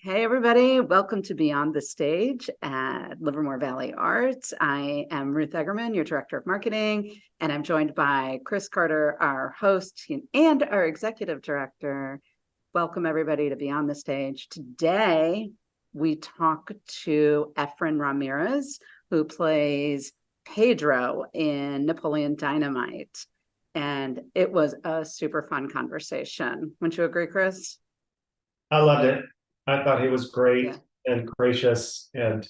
Hey, everybody. Welcome to Beyond the Stage at Livermore Valley Arts. I am Ruth Egherman, your Director of Marketing, and I'm joined by Chris Carter, our host and our Executive Director. Welcome, everybody, to Beyond the Stage. Today, we talk to Efren Ramirez, who plays Pedro in Napoleon Dynamite. And it was a super fun conversation. Wouldn't you agree, Chris? I loved it. I thought he was great Yeah. and gracious and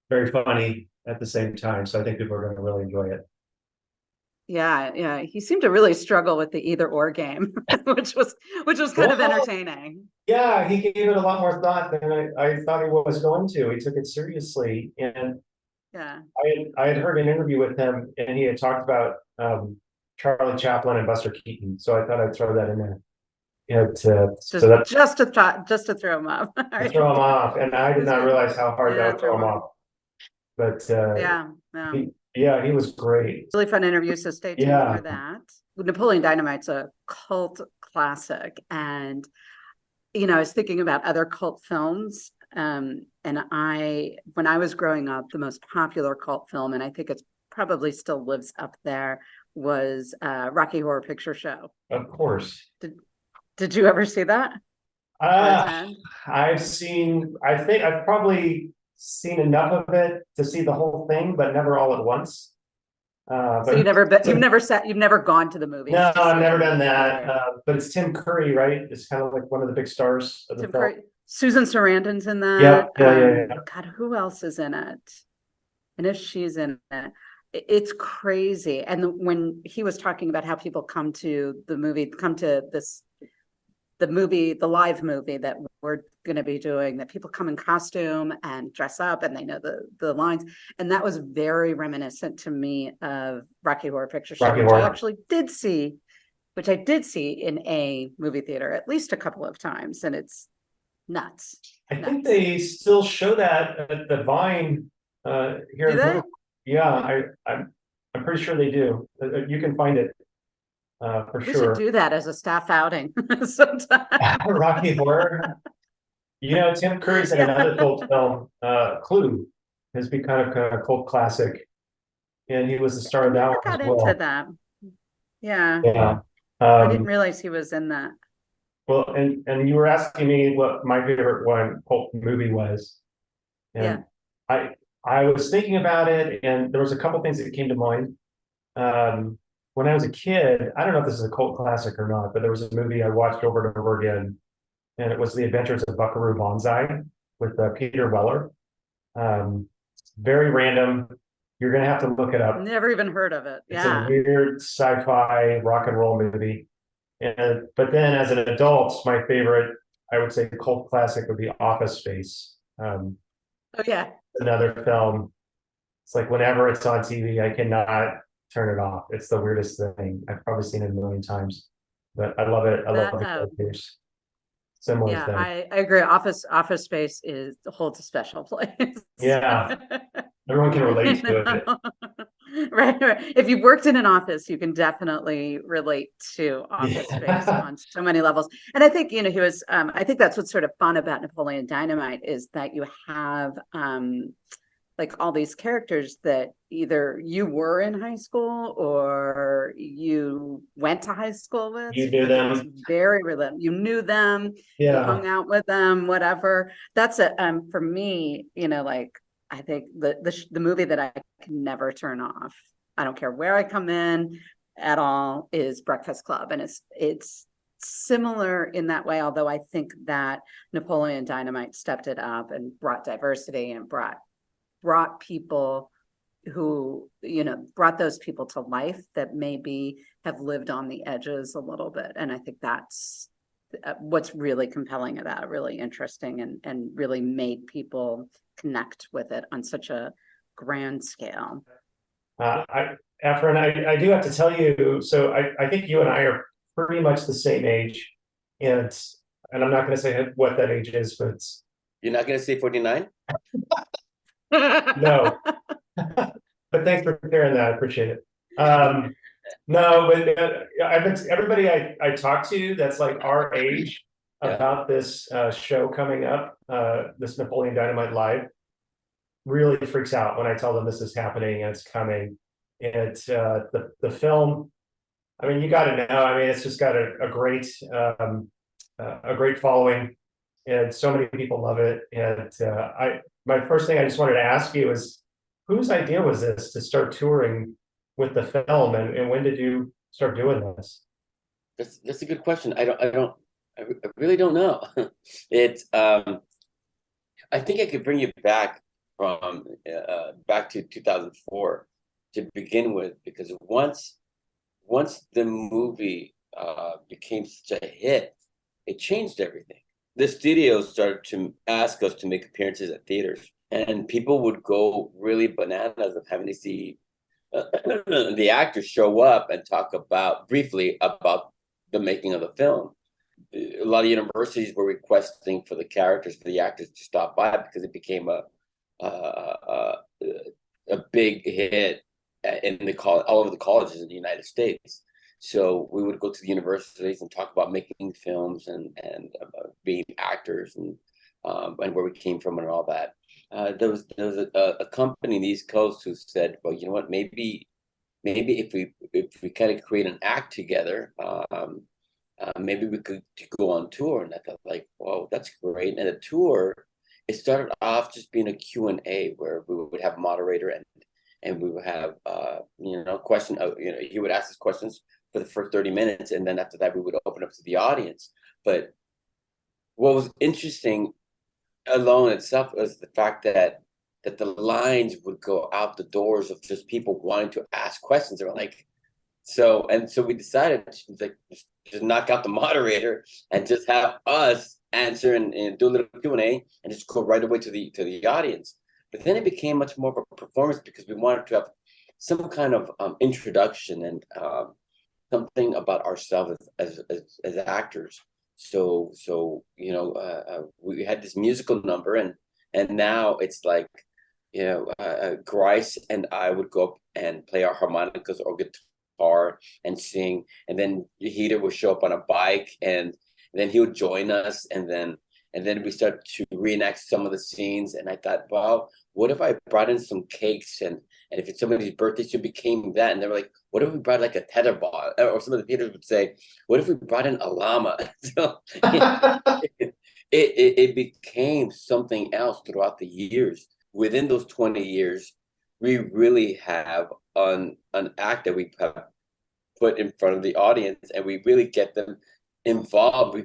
very funny at the same time. So I think people are going to really enjoy it. Yeah. He seemed to really struggle with the either or game, which was kind of Well, entertaining. yeah, he gave it a lot more thought than I thought he was going to. He took it seriously. And Yeah. I had heard an interview with him and he had talked about Charlie Chaplin and Buster Keaton. So I thought I'd throw that in there. So Just that just to throw him up. All to throw him right. off. And I did Just not kidding. realize how hard that Yeah, would throw throw him him up. off. But Yeah. he was great. Really fun interview. So stay tuned Yeah. for that. Napoleon Dynamite's a cult classic. And, I was thinking about other cult films. And when I was growing up, the most popular cult film, and I think it's probably still lives up there, was Rocky Horror Picture Show. Of course. Did Did you ever see that or Uh, attend? I think I've probably seen enough of it to see the whole thing, but never all at once. So you But never been, you've never gone to the movies no, to I've see never it in done the that. theater. But it's Tim Curry, right? It's kind of like one of the big stars of the Tim film. Curry, Susan Sarandon's in that. Yep. Yeah. God, who else is in it? I know she's in it. It's crazy. And when he was talking about how people come to the movie, come to the movie, the live movie that we're going to be doing, that people come in costume and dress up and they know the lines. And that was very reminiscent to me of Rocky Horror Picture Show, Rocky Horror. which I did see in a movie theater at least a couple of times. And it's nuts, I think nuts. they still show that at the Vine here Do in they? Boone. Yeah, I'm pretty sure they do. You can find it for We should sure. do that as a staff outing sometime. Rocky Horror. Tim Curry's in Yeah. another cult film, Clue, has become a cult classic, and he was the star I of that never one as got into well. that. Yeah. Yeah. I didn't Um, realize he was in that. well, and you were asking me what my favorite one cult movie was, Yeah. and I I was thinking about it, and there was a couple things that came to mind. Um, when I was a kid, I don't know if this is a cult classic or not, but there was a movie I watched over and over again, and it was The Adventures of Buckaroo Banzai with Peter Weller. Um, very random. You're gonna have to look it up. Never even heard of it. It's a Yeah. weird sci-fi rock and roll movie. And but then as an adult, my favorite, I would say, cult classic would be Office Space. Oh, yeah. Another film. It's like whenever it's on TV, I cannot turn it off. It's the weirdest thing. I've probably seen it a million times, but I love it. I love That the characters. Similar yeah, thing. I agree. Office Space holds a special place. Yeah, everyone can relate You to it. know? Right. If you've worked in an office, you can definitely relate to Office Space Yeah. on so many levels. And I think, he was, I think that's what's sort of fun about Napoleon Dynamite is that you have like all these characters that either you were in high school or you went to high school with. You knew It was them. very relatable. You knew them, you Yeah. hung out with them, whatever. That's it. For me, like I think the movie that I can never turn off. I don't care where I come in at all is Breakfast Club, and it's similar in that way. Although I think that Napoleon Dynamite stepped it up and brought diversity and brought people who brought those people to life that maybe have lived on the edges a little bit. And I think that's what's really compelling about it, really interesting, and really made people connect with it on such a grand scale. Efren, I do have to tell you, so I think you and I are pretty much the same age. And I'm not going to say what that age is, but You're not gonna say 49? no. But thanks for sharing that. I appreciate it. No, but I've been everybody I talk to that's like our age Yeah. about this show coming up, this Napoleon Dynamite Live, really freaks out when I tell them this is happening and it's coming. It's the film. I mean, you got to know. I mean, it's just got a great following, and so many people love it. And my first thing I just wanted to ask you is, whose idea was this to start touring with the film, and when did you start doing this? That's a good question. I really don't know. It's I think I could bring you back from back to 2004 to begin with, because once the movie became such a hit, it changed everything. The studios started to ask us to make appearances at theaters, and people would go really bananas of having to see the actors show up and talk about briefly about the making of the film. A lot of universities were requesting for the characters, for the actors to stop by, because it became a big hit in the all over the colleges in the United States. So we would go to the universities and talk about making films and being actors and where we came from and all that. There was a company in the East Coast who said, well, you know what, maybe if we kind of create an act together, maybe we could go on tour. And I thought, like, whoa, that's great. And the tour, it started off just being a Q&A where we would have a moderator and we would have question. He would ask us questions for the first 30 minutes, and then after that we would open up to the audience. But what was interesting alone itself was the fact that the lines would go out the doors of just people wanting to ask questions. They were like, so we decided to just knock out the moderator and just have us answer and do a little Q&A and just go right away to the audience. But then it became much more of a performance, because we wanted to have some kind of introduction and something about ourselves as actors. So we had this musical number, and now it's like, Grice and I would go up and play our harmonicas or guitar and sing, and then Heater would show up on a bike, and then he would join us, and then we started to reenact some of the scenes. And I thought, wow, what if I brought in some cakes, and if it's somebody's birthday, so it became that. And they were like, what if we brought like a tetherball? Or some of the theaters would say, what if we brought in a llama? So it became something else throughout the years. Within those 20 years, we really have an act that we have put in front of the audience, and we really get them involved.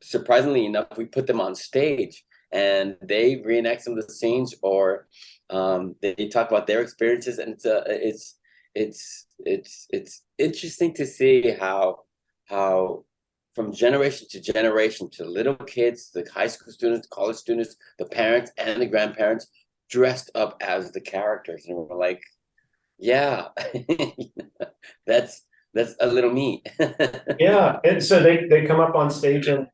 Surprisingly enough, we put them on stage and they reenact some of the scenes, or they talk about their experiences. And it's interesting to see how from generation to generation, to little kids, the high school students, college students, the parents and the grandparents dressed up as the characters. And we're like, yeah, that's a little me. Yeah, and so they come up on stage and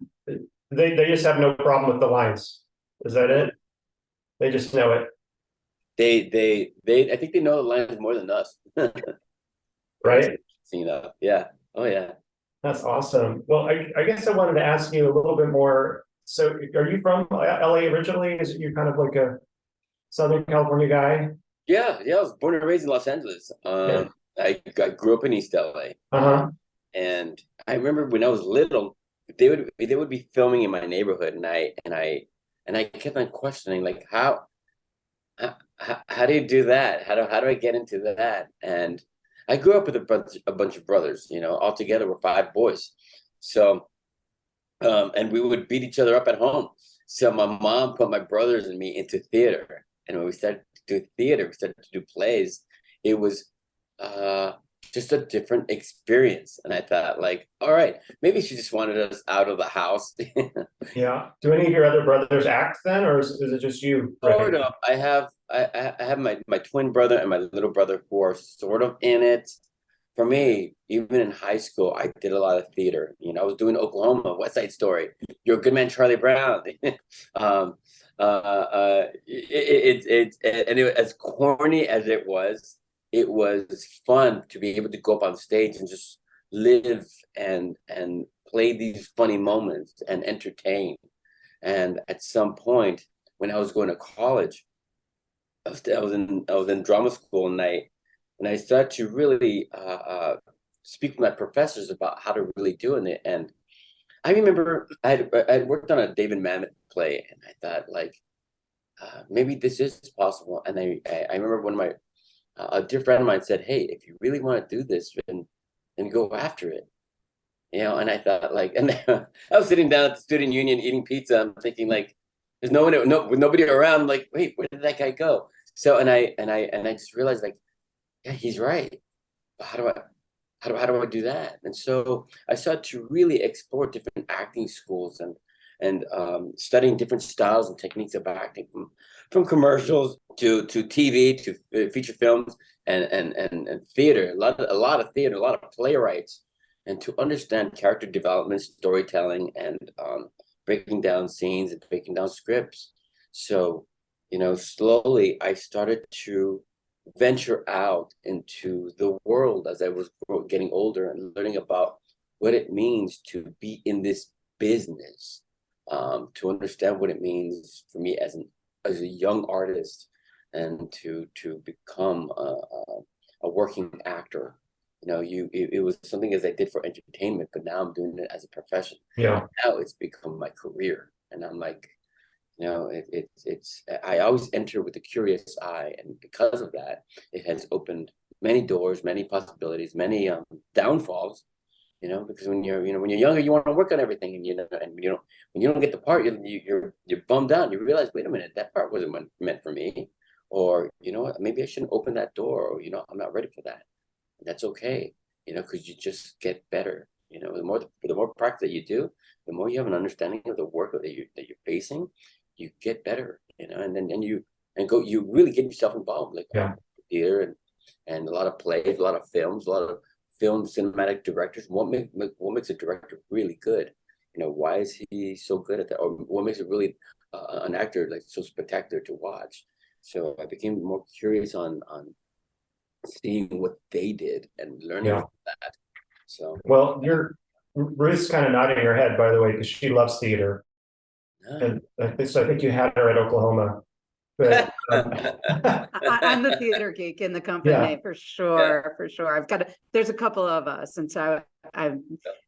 they just have no problem with the lines. Is that it? They just know it. They I think they know the lines more than us. Right? Yeah. Oh yeah. That's awesome. Well, I guess I wanted to ask you a little bit more. So are you from LA originally? Is you kind of like a Southern California guy? Yeah, I was born and raised in Los Angeles. Yeah. I grew up in East LA. Uh-huh. And I remember when I was little, they would be filming in my neighborhood, and I kept on questioning, like, how do you do that? How do I get into that? And I grew up with a bunch of brothers, all together we're 5 boys. So and we would beat each other up at home. So my mom put my brothers and me into theater. And when we started to do theater, we started to do plays, it was just a different experience. And I thought, like, all right, maybe she just wanted us out of the house. Yeah. Do any of your other brothers act then, or is it just you? Oh no, I have my twin brother and my little brother who are sort of in it. For me, even in high school, I did a lot of theater. I was doing Oklahoma, West Side Story, You're a Good Man, Charlie Brown. And as corny as it was fun to be able to go up on stage and just live and play these funny moments and entertain. And at some point, when I was going to college, I was in drama school, and I started to really speak with my professors about how to really do it. And I remember I had worked on a David Mamet play, and I thought, like, maybe this is possible. And I remember one of my a dear friend of mine said, "Hey, if you really want to do this, then go after it." And I thought, like, and I was sitting down at the student union eating pizza. I'm thinking, like, there's nobody around. Like, wait, where did that guy go? So, and I just realized, like, yeah, he's right. But how do I do that? And so I started to really explore different acting schools, and studying different styles and techniques of acting, from commercials to TV to feature films, and theater, a lot of theater, a lot of playwrights, and to understand character development, storytelling, and breaking down scenes and breaking down scripts. So, slowly I started to venture out into the world as I was getting older, and learning about what it means to be in this business, to understand what it means for me as a young artist, and to become a working actor. It was something as I did for entertainment, but now I'm doing it as a profession. Yeah. Now it's become my career, and I'm like, I always enter with a curious eye, and because of that, it has opened many doors, many possibilities, many downfalls. Because when you're younger, you want to work on everything, and when you don't get the part, you're bummed out. You realize, wait a minute, that part wasn't meant for me, or what, maybe I shouldn't open that door, or I'm not ready for that. And that's okay, because you just get better. The more practice that you do, the more you have an understanding of the work that you're facing, you get better. And then you really get yourself involved, like, Yeah. theater, and a lot of plays, a lot of films, a lot of film cinematic directors. What makes a director really good? Why is he so good at that? Or what makes it really an actor, like, so spectacular to watch? So I became more curious on seeing what they did and learning Yeah. from that. So, Well, Ruth's kind of nodding her head, by the way, because she loves theater. And I think you had her at Oklahoma. But I'm the theater geek in the company, Yeah. for sure, for sure. There's a couple of us, and so I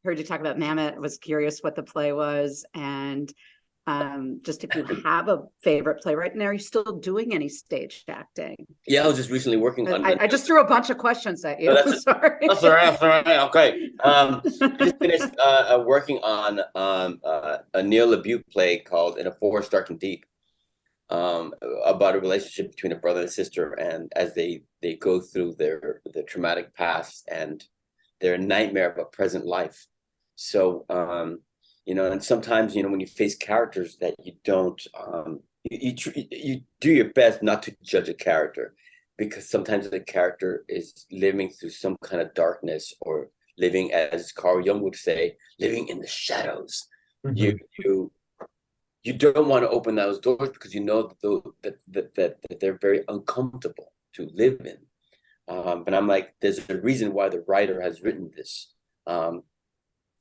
heard you talk about Mamet. I was curious what the play was, and just if you have a favorite playwright, and are you still doing any stage acting? Yeah, I was just recently working on. I just threw a bunch of questions at you. Sorry. That's all right. That's all right. Okay. I just finished working on a Neil LaBute play called "In a Forest Dark and Deep," about a relationship between a brother and sister, and as they go through their traumatic past and their nightmare of a present life. So, and sometimes, when you face characters that you don't, you do your best not to judge a character, because sometimes the character is living through some kind of darkness, or living, as Carl Jung would say, living in the shadows. Mhm. You don't want to open those doors, because that they're very uncomfortable to live in. But I'm like, there's a reason why the writer has written this.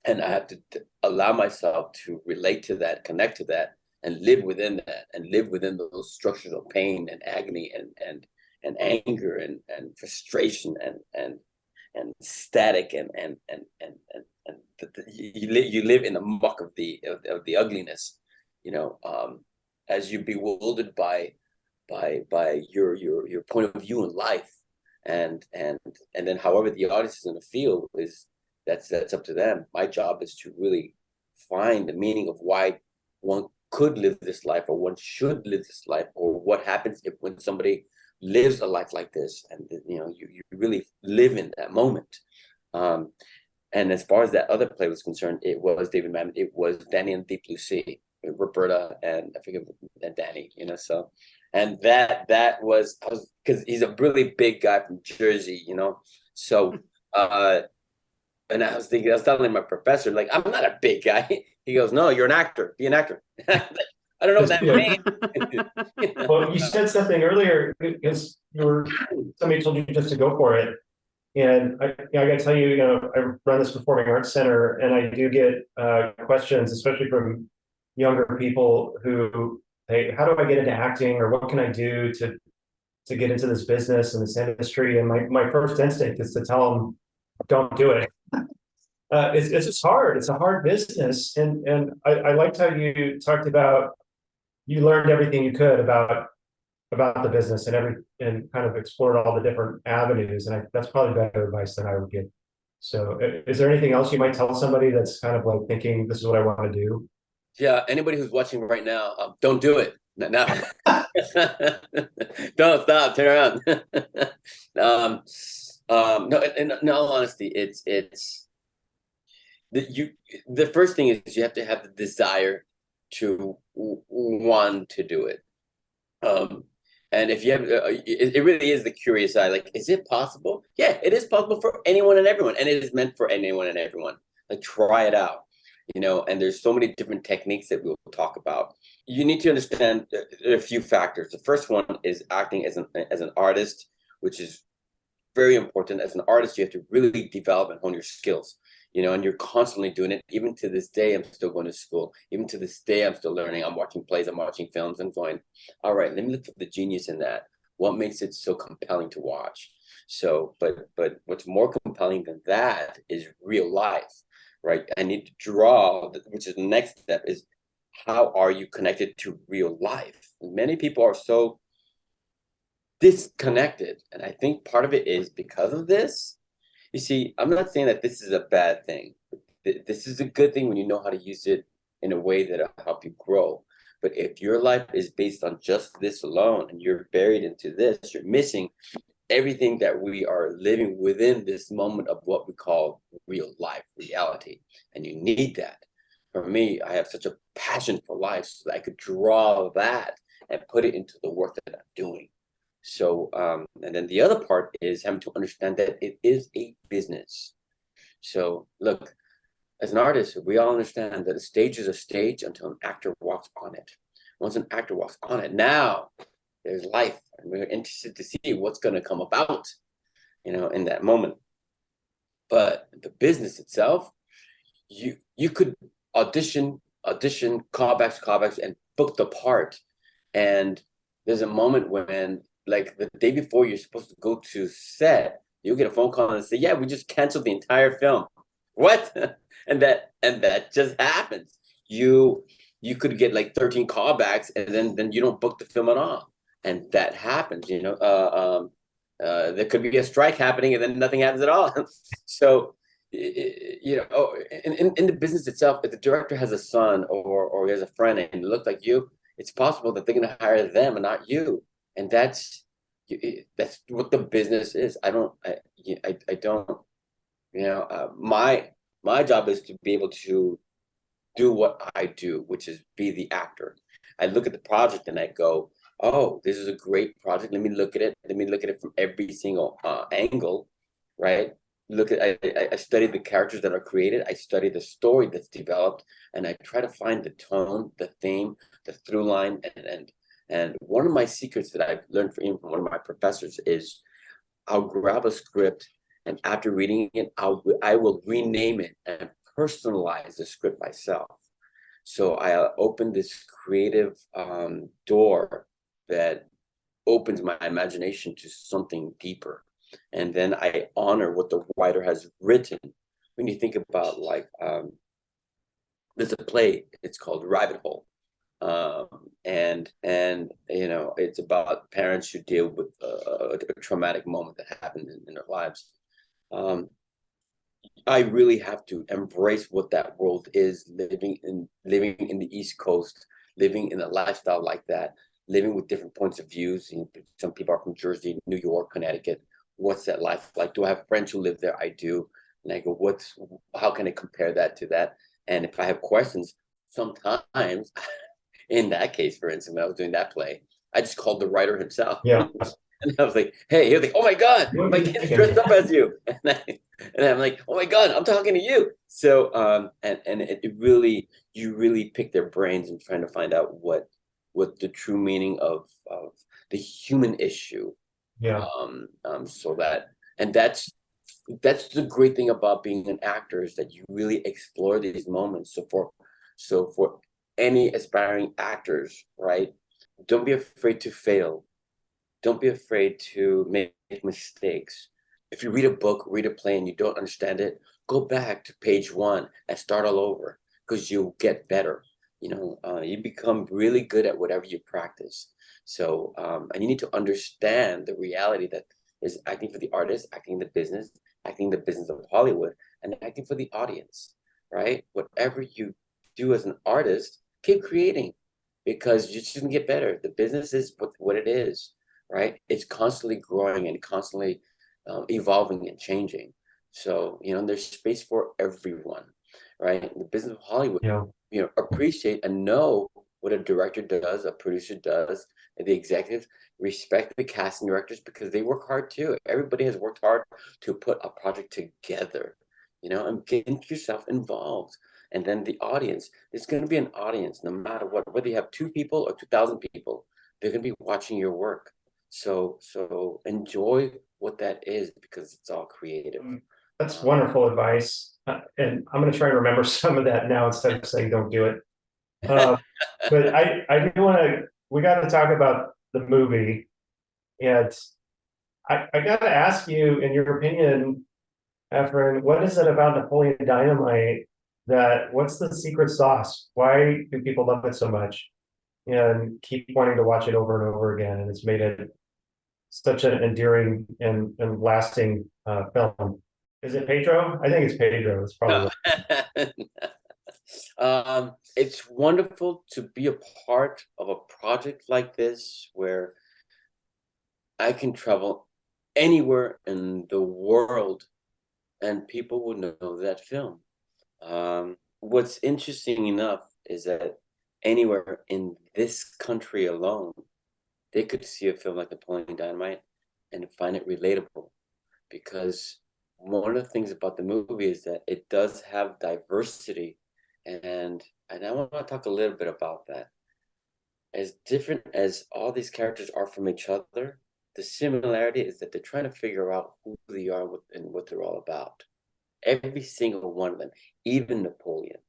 And I have to allow myself to relate to that, connect to that, and live within that, and live within those structures of pain and agony and anger and frustration and static and you live in the muck of the ugliness, as you're bewildered by your point of view in life, and then however the audience is going to feel that's up to them. My job is to really find the meaning of why one could live this life, or one should live this life, or what happens when somebody lives a life like this, and you really live in that moment. And as far as that other play was concerned, it was David Mamet. It was Danny and the Deep Blue Sea, Roberta, and I forget, and Danny. So, and that was, because he's a really big guy from Jersey. So. And I was telling my professor, like, I'm not a big guy. He goes, no, you're an actor. Be an actor. I don't know what that means. Well, you said something earlier, because somebody told you just to go for it. And I got to tell you, I run this performing arts center, and I do get questions, especially from younger people who, hey, how do I get into acting, or what can I do to get into this business and this industry? And my first instinct is to tell them, don't do it. It's just hard. It's a hard business, and I liked how you talked about you learned everything you could about the business and kind of explored all the different avenues. And that's probably better advice than I would give. So is there anything else you might tell somebody that's kind of like thinking this is what I want to do? Yeah, anybody who's watching right now, don't do it. No. Don't stop, turn around. No, in all honesty, it's the first thing is you have to have the desire to want to do it. And if you have, it really is the curious eye. Like, is it possible? Yeah, it is possible for anyone and everyone, and it is meant for anyone and everyone. Like, try it out, And there's so many different techniques that we'll talk about. You need to understand there are a few factors. The first one is acting as an artist, which is very important. As an artist, you have to really develop and hone your skills. And you're constantly doing it. Even to this day, I'm still going to school. Even to this day, I'm still learning. I'm watching plays, I'm watching films, and going, all right, let me look for the genius in that. What makes it so compelling to watch? So, but what's more compelling than that is real life, right? I need to draw, which is the next step, is how are you connected to real life? Many people are so disconnected. And I think part of it is because of this. You see, I'm not saying that this is a bad thing. This is a good thing when you know how to use it in a way that'll help you grow. But if your life is based on just this alone and you're buried into this, you're missing everything that we are living within this moment of what we call real life, reality. And you need that. For me, I have such a passion for life so that I could draw that and put it into the work that I'm doing. So, and then the other part is having to understand that it is a business. So look, as an artist, we all understand that a stage is a stage until an actor walks on it. Once an actor walks on it, now there's life. And we're interested to see what's going to come about, in that moment. But the business itself, you could audition, callbacks, and book the part. And there's a moment when, like, the day before you're supposed to go to set, you'll get a phone call and say, yeah, we just canceled the entire film. What? and that just happens. You could get like 13 callbacks, and then you don't book the film at all. And that happens, there could be a strike happening and then nothing happens at all. So, in the business itself, if the director has a son or he has a friend and it looks like you, it's possible that they're going to hire them and not you. And that's what the business is. I don't, my job is to be able to do what I do, which is be the actor. I look at the project and I go, oh, this is a great project. Let me look at it. Let me look at it from every single angle, right? I study the characters that are created. I study the story that's developed, and I try to find the tone, the theme, the through line, and one of my secrets that I've learned from one of my professors is I'll grab a script, and after reading it, I will rename it and personalize the script myself. So I open this creative door that opens my imagination to something deeper. And then I honor what the writer has written. When you think about, like, there's a play, it's called Rabbit Hole. And it's about parents who deal with a traumatic moment that happened in their lives. I really have to embrace what that world is, living in the East Coast, living in a lifestyle like that, living with different points of views. Some people are from Jersey, New York, Connecticut. What's that life like? Do I have friends who live there? I do. And I go, how can I compare that to that? And if I have questions, sometimes in that case, for instance, when I was doing that play, I just called the writer himself. Yeah. And I was like, hey, he was like, oh my God, my kid's dressed up as you. And I'm like, oh my God, I'm talking to you. So, and it really, you really pick their brains and trying to find out what the true meaning of the human issue. Yeah. So that, and that's that's the great thing about being an actor, is that you really explore these moments. So for any aspiring actors, right, don't be afraid to fail. Don't be afraid to make mistakes. If you read a book, read a play, and you don't understand it, go back to page one and start all over, because you'll get better. You become really good at whatever you practice. So, and you need to understand the reality that is acting for the artist, acting the business of Hollywood, and acting for the audience, right? Whatever you do as an artist, keep creating, because you're just gonna get better. The business is what it is, right? It's constantly growing and constantly evolving and changing. So, there's space for everyone, right? The business of Hollywood, Yeah. appreciate and know what a director does, a producer does, and the executives respect the casting directors, because they work hard too. Everybody has worked hard to put a project together, and get yourself involved. And then the audience, there's going to be an audience no matter what, whether you have 2 people or 2,000 people, they're going to be watching your work. So enjoy what that is, because it's all creative. That's wonderful advice. And I'm going to try and remember some of that now instead of saying don't do it. But I do want to, we got to talk about the movie. And I got to ask you, in your opinion, Efren, what is it about Napoleon Dynamite what's the secret sauce? Why do people love it so much and keep wanting to watch it over and over again? And it's made it such an endearing and lasting film. Is it Pedro? I think it's Pedro. It's probably It's wonderful to be a part of a project like this, where I can travel anywhere in the world and people will know that film. What's interesting enough is that anywhere in this country alone, they could see a film like Napoleon Dynamite and find it relatable, because one of the things about the movie is that it does have diversity, and I want to talk a little bit about that. As different as all these characters are from each other, the similarity is that they're trying to figure out who they are and what they're all about. Every single one of them, even Napoleon.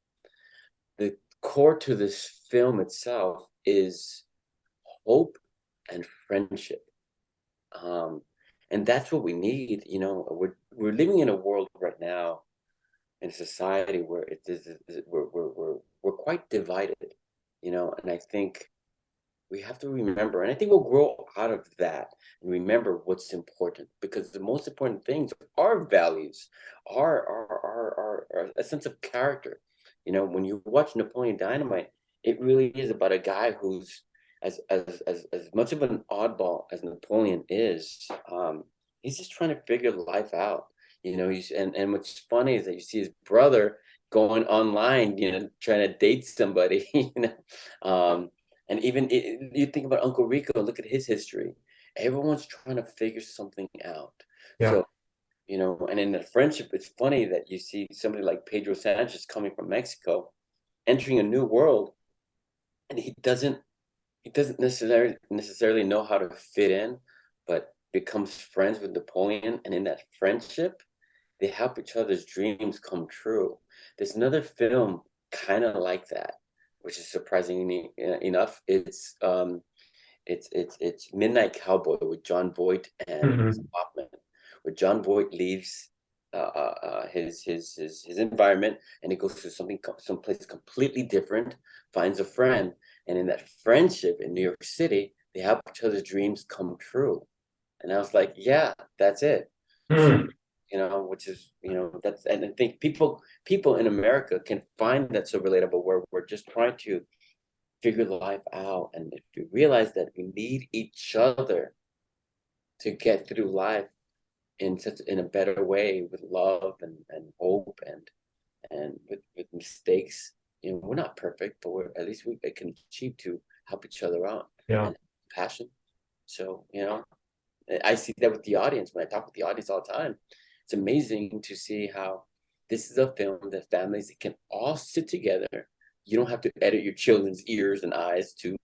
The core to this film itself is hope and friendship. And that's what we need. We're living in a world right now, in a society where we're quite divided, and I think we have to remember, and I think we'll grow out of that and remember what's important, because the most important things are values, are a sense of character. When you watch Napoleon Dynamite, it really is about a guy who's as much of an oddball as Napoleon is. He's just trying to figure life out. And what's funny is that you see his brother going online, trying to date somebody, and even you think about Uncle Rico, look at his history. Everyone's trying to figure something out. yeah. So, and in the friendship, it's funny that you see somebody like Pedro Sanchez coming from Mexico, entering a new world, and he doesn't necessarily know how to fit in, but becomes friends with Napoleon, and in that friendship, they help each other's dreams come true. There's another film kind of like that, which is surprisingly enough. It's Midnight Cowboy with John Voight and Mhm. Hoffman, where John Voight leaves his environment, and he goes to someplace completely different, finds a friend, and in that friendship in New York City, they help each other's dreams come true. And I was like, yeah, that's it. So, Hmm. which is, that's, and I think people in America can find that so relatable, where we're just trying to figure life out. And if you realize that we need each other to get through life in a better way, with love and hope and with mistakes. We're not perfect, but at least we can achieve to help each other out, Yeah. and passion. So, I see that with the audience. When I talk with the audience all the time, it's amazing to see how this is a film that families can all sit together. You don't have to edit your children's ears and eyes to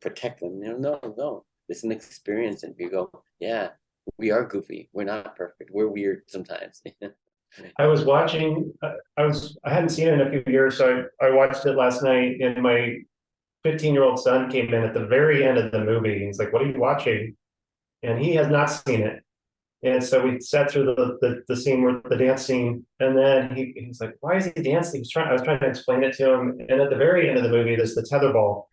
protect them. No. It's an experience, and you go, yeah, we are goofy. We're not perfect. We're weird sometimes. I was watching, I hadn't seen it in a few years, so I watched it last night, and my 15-year-old son came in at the very end of the movie. He's like, "What are you watching?" And he has not seen it. And so we sat through the scene where the dance scene, and then he's like, "Why is he dancing?" I was trying to explain it to him. And at the very end of the movie, there's the tetherball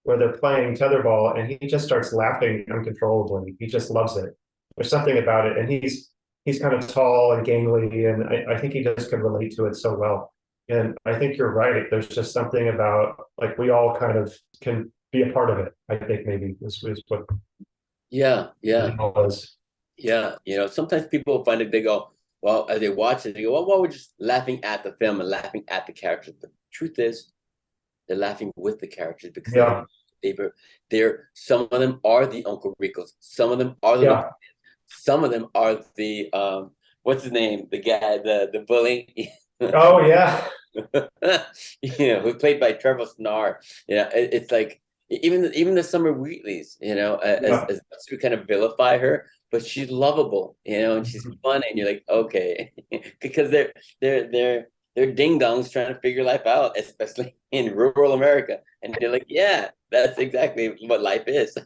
where they're playing tetherball, and he just starts laughing uncontrollably. He just loves it. There's something about it, and he's kind of tall and gangly, and I think he just could relate to it so well. And I think you're right. There's just something about, like, we all kind of can be a part of it. I think maybe is what Yeah, it yeah, was. yeah. Sometimes people find it, they go, well, as they watch it, they go, well, we're just laughing at the film and laughing at the characters. But the truth is, they're laughing with the characters because Yeah, they're some of them are the Uncle Ricos, some of them are the yeah. some of them are the what's his name, the guy, the bully. Oh yeah, Who's played by Trevor Snar. It's like even the Summer Wheatleys, yeah. as much as we kind of vilify her, but she's lovable, and she's fun, and you're like, okay, because they're ding dongs trying to figure life out, especially in rural America, and you're like, yeah, that's exactly what life is.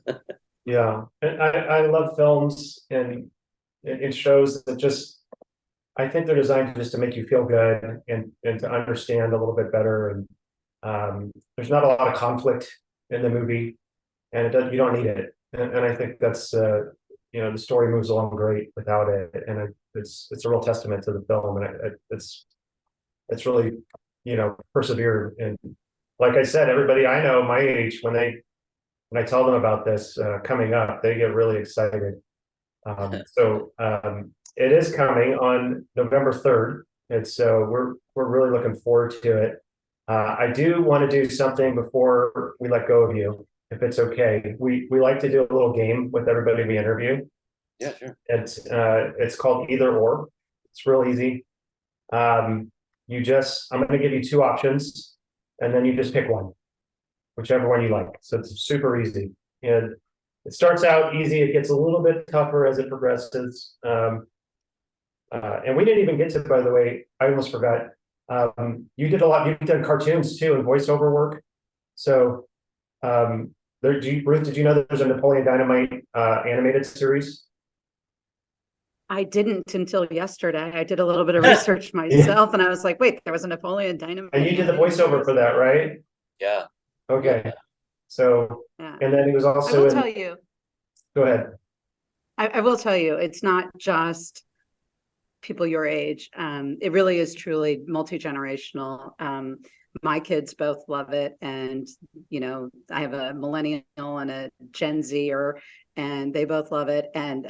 Yeah, and I love films and it shows that just, I think they're designed just to make you feel good and to understand a little bit better. And there's not a lot of conflict in the movie, and you don't need it. And I think that's the story moves along great without it, and it's a real testament to the film, and it's really persevered. And like I said, everybody I know my age, when I tell them about this coming up, they get really excited. So it is coming on November 3rd, and so we're really looking forward to it. I do want to do something before we let go of you, if it's okay. We like to do a little game with everybody we interview. Yeah, sure. It's called Either Or. It's real easy. I'm going to give you two options, and then you just pick one, whichever one you like. So it's super easy. And it starts out easy. It gets a little bit tougher as it progresses. And we didn't even get to, by the way, I almost forgot. You did a lot. You've done cartoons too and voiceover work. So Ruth, did you know that there's a Napoleon Dynamite animated series? I didn't until yesterday. I did a little bit of Yeah. research myself, and I was like, wait, there was a Napoleon Dynamite. And you did the voiceover for that, right? Yeah. Okay. Yeah. So, Yeah. and then he was I also will in, tell you, go ahead. I will tell you, it's not just people your age. It really is truly multi-generational. My kids both love it, and I have a millennial and a Gen Zer, and they both love it. And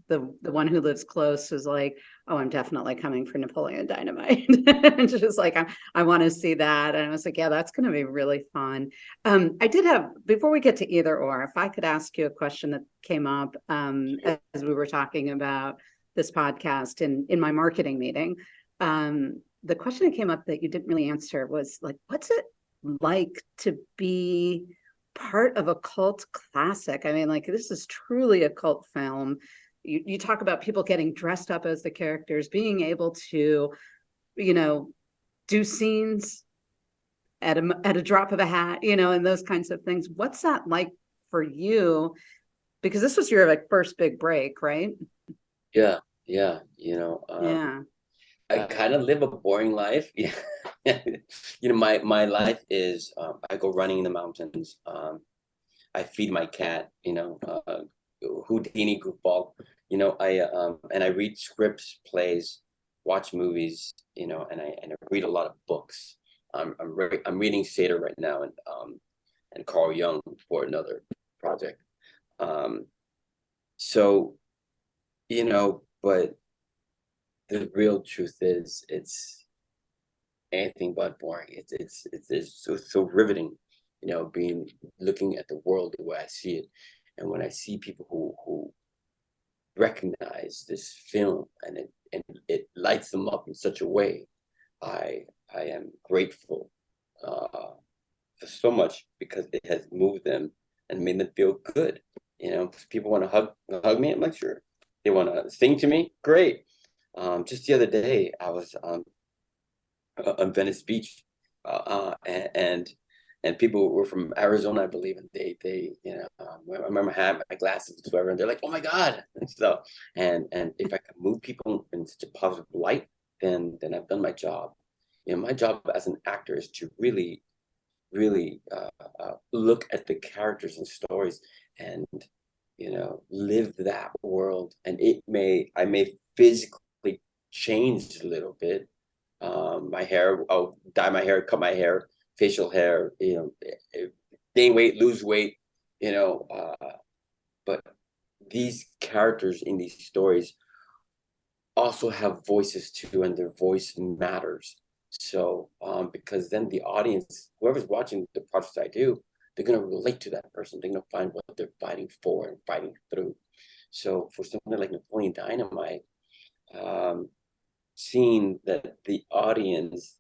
the one who lives close is like, "Oh, I'm definitely coming for Napoleon Dynamite." And she's like, "I want to see that." And I was like, "Yeah, that's going to be really fun." I did have, before we get to Either Or, if I could ask you a question that came up as we were talking about this podcast in my marketing meeting. The question that came up that you didn't really answer was like, what's it like to be part of a cult classic? I mean, like, this is truly a cult film. You talk about people getting dressed up as the characters, being able to, do scenes at a drop of a hat, and those kinds of things. What's that like for you? Because this was your like first big break, right? Yeah. Yeah. Yeah. I kind of live a boring life. Yeah. My life is I go running in the mountains. I feed my cat, Houdini goofball. I read scripts, plays, watch movies, and I read a lot of books. I'm reading Seder right now and Carl Jung for another project. So, but the real truth is it's anything but boring. It's so riveting, being looking at the world the way I see it, and when I see people who recognize this film and it lights them up in such a way, I am grateful for so much because it has moved them and made them feel good. People want to hug me. I'm like, sure, they want to sing to me, great. Just the other day, I was on Venice Beach, and people were from Arizona, I believe, and they I remember having my glasses, whatever, and they're like, "Oh my God!" And so, and if I can move people in such a positive light, then I've done my job. My job as an actor is to really look at the characters and stories and live that world. And I may physically change a little bit. My hair, I'll dye my hair, cut my hair, facial hair, gain weight, lose weight, you know but these characters in these stories also have voices too, and their voice matters. So, because then the audience, whoever's watching the projects I do, they're going to relate to that person. They're going to find what they're fighting for and fighting through. So, for something like Napoleon Dynamite, seeing that the audience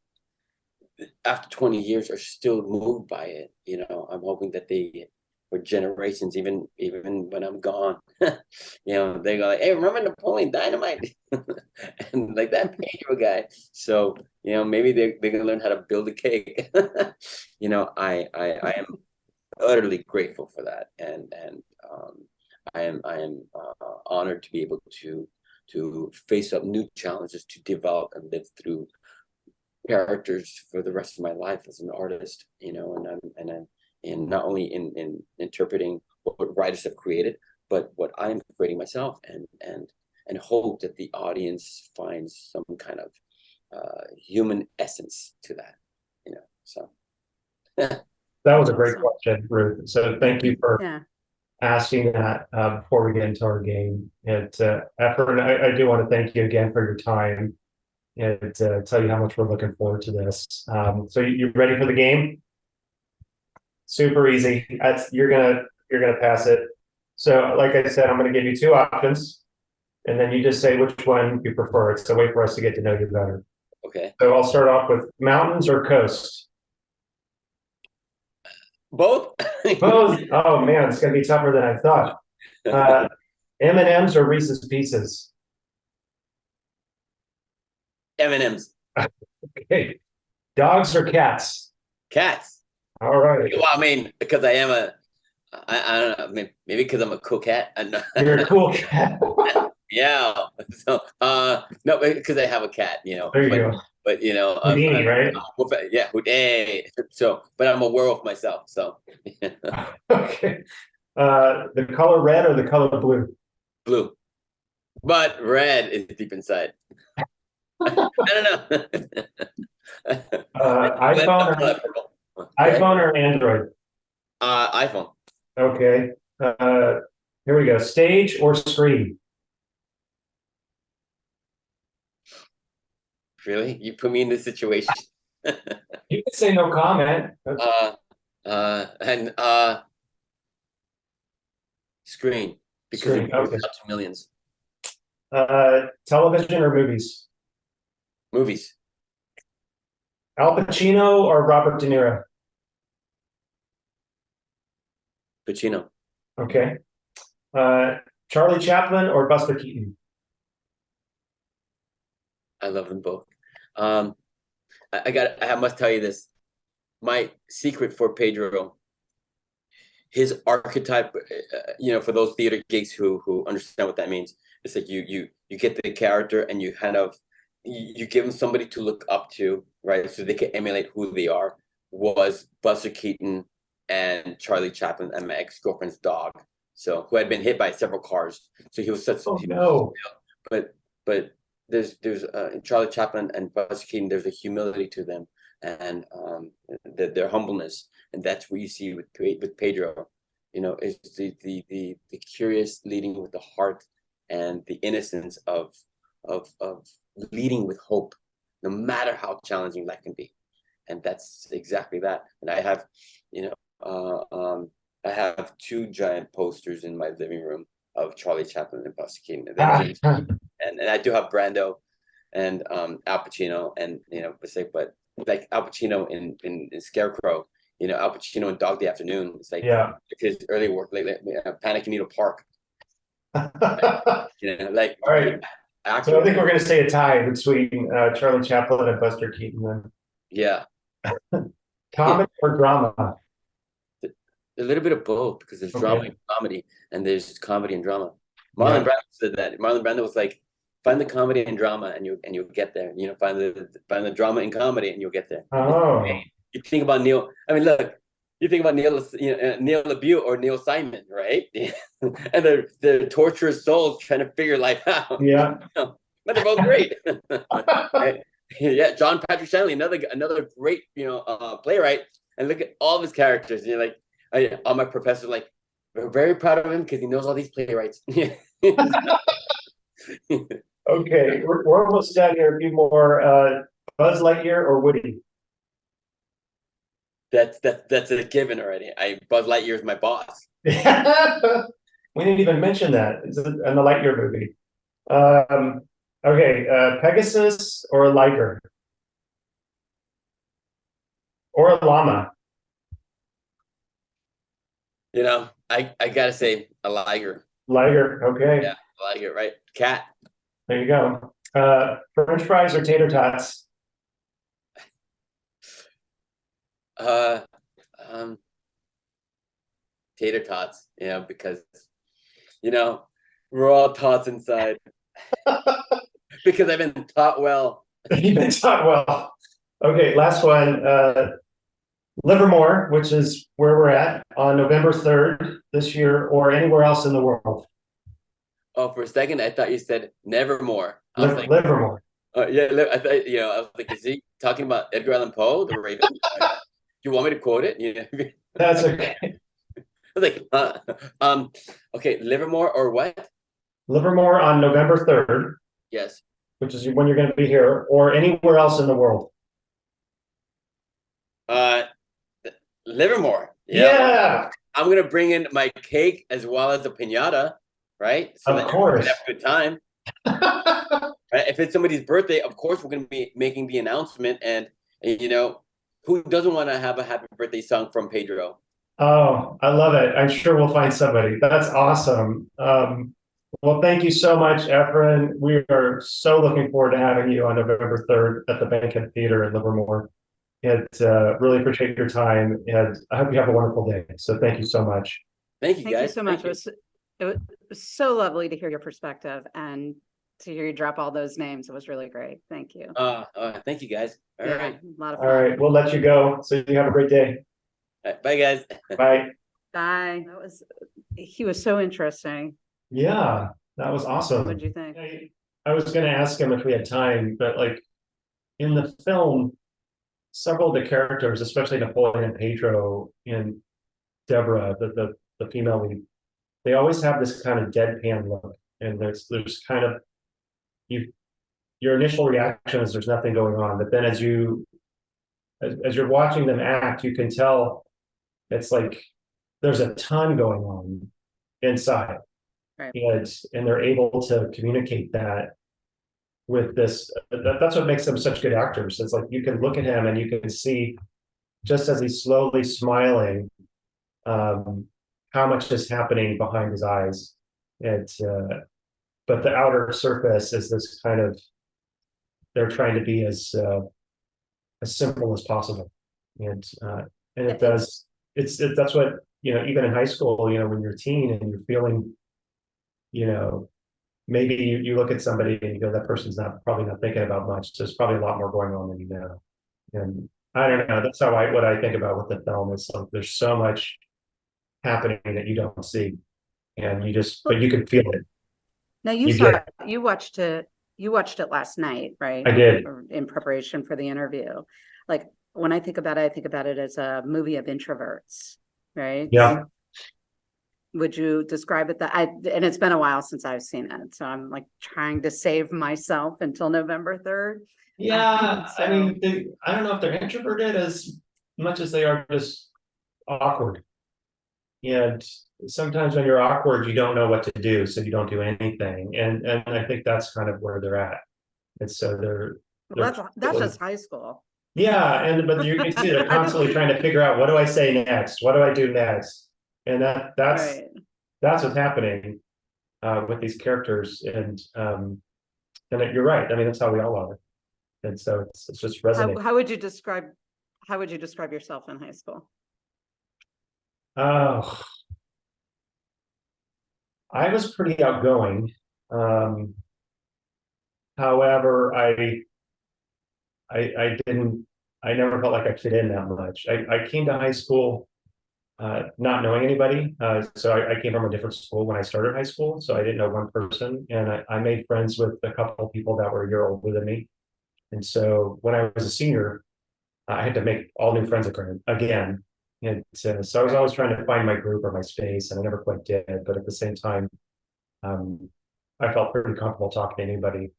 after 20 years are still moved by it, I'm hoping that they, for generations, even when I'm gone, they go like, "Hey, remember Napoleon Dynamite?" And like that Pedro guy. So maybe they're gonna learn how to build a cake. I am utterly grateful for that, and I am honored to be able to face up new challenges, to develop and live through characters for the rest of my life as an artist, and not only in interpreting what writers have created, but what I'm creating myself, and hope that the audience finds some kind of human essence to that, So That was a great question, Ruth. So thank you for Yeah. asking that before we get into our game. And Efren, I do want to thank you again for your time and tell you how much we're looking forward to this. So you ready for the game? Super easy. You're gonna pass it. So like I said, I'm gonna give you two options, and then you just say which one you prefer. It's a way for us to get to know you better. Okay. So I'll start off with mountains or coast. Both. Both. Oh man, it's gonna be tougher than I thought. M&Ms or Reese's Pieces. M&Ms. Okay. Dogs or cats. Cats. All right. Well, I mean, because I don't know, maybe because I'm a cool cat. You're a cool cat. Yeah. So, no, because I have a cat, There you go. but Houdini, right? Yeah, hey. So, but I'm a werewolf myself, so. Okay. The color red or the color blue? Blue, but red is deep inside. I don't know. iPhone or Android? iPhone. Okay. Here we go. Stage or screen? Really? You put me in this situation. You can say no comment. And screen, because Screen, it goes okay. out to millions. Television or movies? Movies. Al Pacino or Robert De Niro? Pacino. Okay. Charlie Chaplin or Buster Keaton? I love them both. I must tell you this. My secret for Pedro, his archetype, for those theater geeks who understand what that means, it's like you get the character and you kind of you give them somebody to look up to, right? So they can emulate who they are. Was Buster Keaton and Charlie Chaplin and my ex-girlfriend's dog, so who had been hit by several cars. So he was such. Oh no! But there's in Charlie Chaplin and Buster Keaton, there's a humility to them, and their humbleness, and that's what you see with Pedro. Is the curious leading with the heart and the innocence of leading with hope, no matter how challenging life can be, and that's exactly that. And I have, I have two giant posters in my living room of Charlie Chaplin and Buster Keaton, and I do have Brando and Al Pacino, and but like Al Pacino in Scarecrow, Al Pacino in Dog Day Afternoon. It's like his early work, Panic in Needle Park. You know, like All right. So I actors. think we're going to say a tie between Charlie Chaplin and Buster Keaton. Then. Yeah. Comedy or drama? A little bit of both, because there's drama Okay. and comedy, and there's comedy and drama. Yeah. Marlon Brando said that. Marlon Brando was like, find the comedy and drama, and you'll get there. You know, find the drama and comedy, and you'll get there. Oh. You think about Neil. I mean, look, you think about Neil, Neil LaBute or Neil Simon, right? And they're torturous souls trying to figure life out. Yeah. But they're both great. Right? Yeah, John Patrick Shanley, another great, playwright. And look at all of his characters. You know, like all my professors, like, we're very proud of him because he knows all these playwrights. Okay, we're almost done here. A few more. Buzz Lightyear or Woody? That's a given already. Buzz Lightyear is my boss. We didn't even mention that. It's in the Lightyear movie. Okay, Pegasus or a Liger? Or a llama? You know, I gotta say a liger. Liger, okay. Yeah, a liger, right? Cat. There you go. French fries or tater tots? Tater tots, because we're all tots inside. Because I've been taught well. You've been taught well. Okay, last one. Livermore, which is where we're at on November 3rd this year, or anywhere else in the world. Oh, for a second, I thought you said Nevermore. I was like, Livermore. yeah, I thought, I was like, is he talking about Edgar Allan Poe, the Raven? You want me to quote it? That's okay. I was like, okay, Livermore or what? Livermore on November 3rd. Yes. Which is when you're going to be here, or anywhere else in the world. Livermore. Yeah. I'm gonna bring in my cake as well as a piñata, right? So of course. Have a good time. Right? If it's somebody's birthday, of course we're gonna be making the announcement, and who doesn't want to have a happy birthday song from Pedro? Oh, I love it. I'm sure we'll find somebody. That's awesome. Well, thank you so much, Efren. We are so looking forward to having you on November 3rd at the Bankhead Theater in Livermore. And really appreciate your time, and I hope you have a wonderful day. So thank you so much. Thank you, guys. Thank you so much. It was so lovely to hear your perspective and to hear you drop all those names. It was really great. Thank you. Thank you, guys. All right. A lot of fun. All right, we'll let you go. So you have a great day. All right, bye, guys. Bye. Bye. He was so interesting. Yeah, that was awesome. What did you think? I was going to ask him if we had time, but like in the film, several of the characters, especially Napoleon and Pedro and Deborah, the female lead, they always have this kind of deadpan look, and there's kind of your initial reaction is there's nothing going on, but then as you're watching them act, you can tell it's like there's a ton going on inside, right. and they're able to communicate that with this. That's what makes them such good actors. It's like you can look at him and you can see, just as he's slowly smiling, how much is happening behind his eyes. But the outer surface is this kind of, they're trying to be as simple as possible, and it does. That's what even in high school, when you're a teen and you're feeling, maybe you look at somebody and you go, that person's probably not thinking about much. There's probably a lot more going on than you know. And I don't know. That's what I think about with the film is like there's so much happening that you don't see, and but you can feel it. Now you watched it last night, right? I did. In preparation for the interview. Like when I think about it as a movie of introverts, right? Yeah. Would you describe it and it's been a while since I've seen it, so I'm like trying to save myself until November 3rd. Yeah, I mean, I don't know if they're introverted as much as they are just awkward. And sometimes when you're awkward, you don't know what to do, so you don't do anything. And I think that's kind of where they're at. And so that's just high school. Yeah, but you can see they're constantly trying to figure out, what do I say next? What do I do next? And that's what's happening. with these characters, and you're right. I mean, that's how we all are, and so it's just resonating. How would you describe yourself in high school? Oh, I was pretty outgoing. Um, However, I didn't. I never felt like I fit in that much. I came to high school not knowing anybody. So I came from a different school when I started high school, so I didn't know one person, and I made friends with a couple of people that were a year older than me. And so when I was a senior, I had to make all new friends again. And so I was always trying to find my group or my space, and I never quite did. But at the same time, um, I felt pretty comfortable talking to anybody.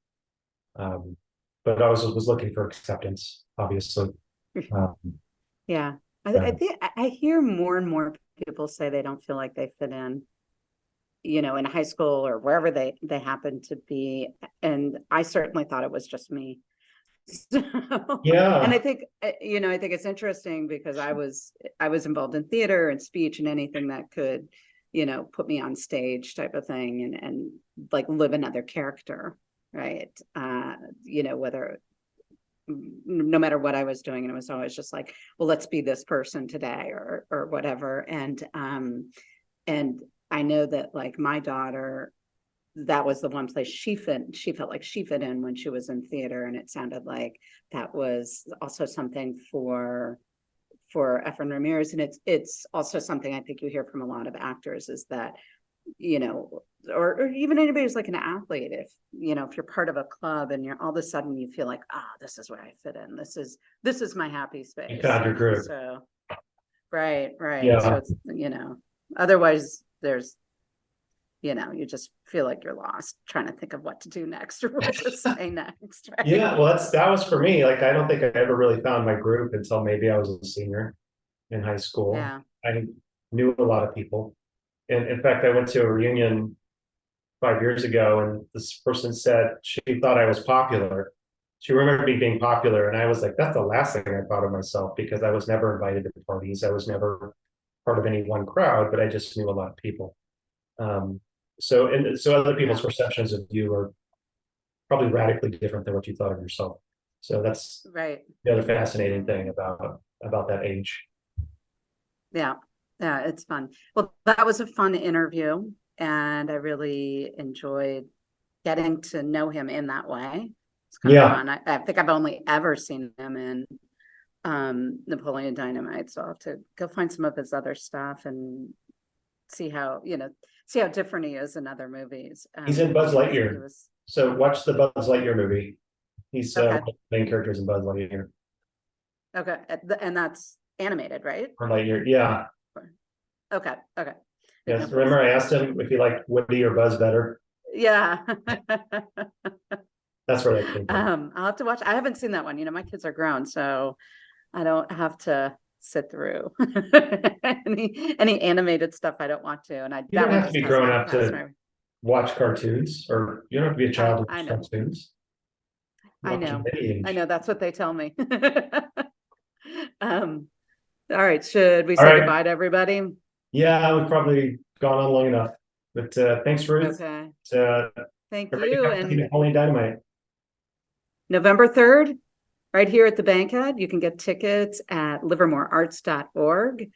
Um, but I was looking for acceptance, obviously. Um, Yeah. I so, think I hear more and more people say they don't feel like they fit in, in high school or wherever they happen to be. And I certainly thought it was just me. So, and I yeah, think, I think it's interesting because I was involved in theater and speech and anything that could, put me on stage type of thing and like live another character, right? Whether no matter what I was doing, and it was always just like, well, let's be this person today or whatever. And I know that like my daughter, that was the one place she felt like she fit in when she was in theater, and it sounded like that was also something for Efren Ramirez. And it's also something I think you hear from a lot of actors is that, or even anybody who's like an athlete, if you're part of a club and you're all of a sudden you feel like, this is where I fit in. This is my happy you space, found your group. So right. So Yeah, it's, otherwise there's, you just feel like you're lost trying to think of what to do next or what to say next, right? yeah. Well, that was for me. Like, I don't think I ever really found my group until maybe I was a senior in high school. Yeah. I knew a lot of people. And in fact, I went to a reunion 5 years ago, and this person said she thought I was popular. She remembered me being popular, and I was like, that's the last thing I thought of myself, because I was never invited to parties. I was never part of any one crowd, but I just knew a lot of people. Um, so other people's Yeah. perceptions of you are probably radically different than what you thought of yourself. So that's Right. the other fascinating thing about that age. Yeah. Yeah. It's fun. Well, that was a fun interview, and I really enjoyed getting to know him in that way. It's kind of Yeah, fun. I think I've only ever seen him in Napoleon Dynamite, so I'll have to go find some of his other stuff and see how different he is in other movies. he's in Buzz He Lightyear. was So watch the Buzz Lightyear movie. He's one okay. of the main characters in Buzz Lightyear. Okay, and that's animated, right? Or Lightyear, yeah. Okay. Didn't know Yes. if it was- Remember, I asked him if he liked Woody or Buzz better. Yeah. That's where that came from. I'll have to watch. I haven't seen that one. My kids are grown, so I don't have to sit through any animated stuff I don't want to. And You that don't one have to just be has grown not up passed to my. watch cartoons, or you don't have to be a child to I watch know. cartoons. I Watch know. at any I age. know. That's what they tell me. um, all right. Should we All say right. goodbye to everybody? Yeah, we've probably gone on long enough. But thanks, Ruth. Okay. Uh, Thank Everybody you. come see And Napoleon Dynamite. November 3rd, right here at the Bankhead, you can get tickets at livermorearts.org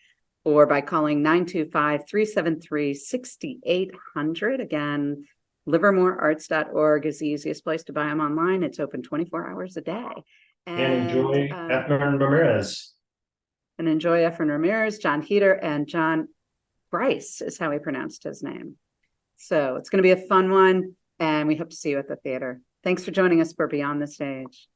or by calling 925-373-6800. Again, livermorearts.org is the easiest place to buy them online. It's open 24 hours a day. And enjoy And Efren Ramirez. enjoy Efren Ramirez, John Heater, and John Bryce is how he pronounced his name. So it's going to be a fun one, and we hope to see you at the theater. Thanks for joining us for Beyond the Stage.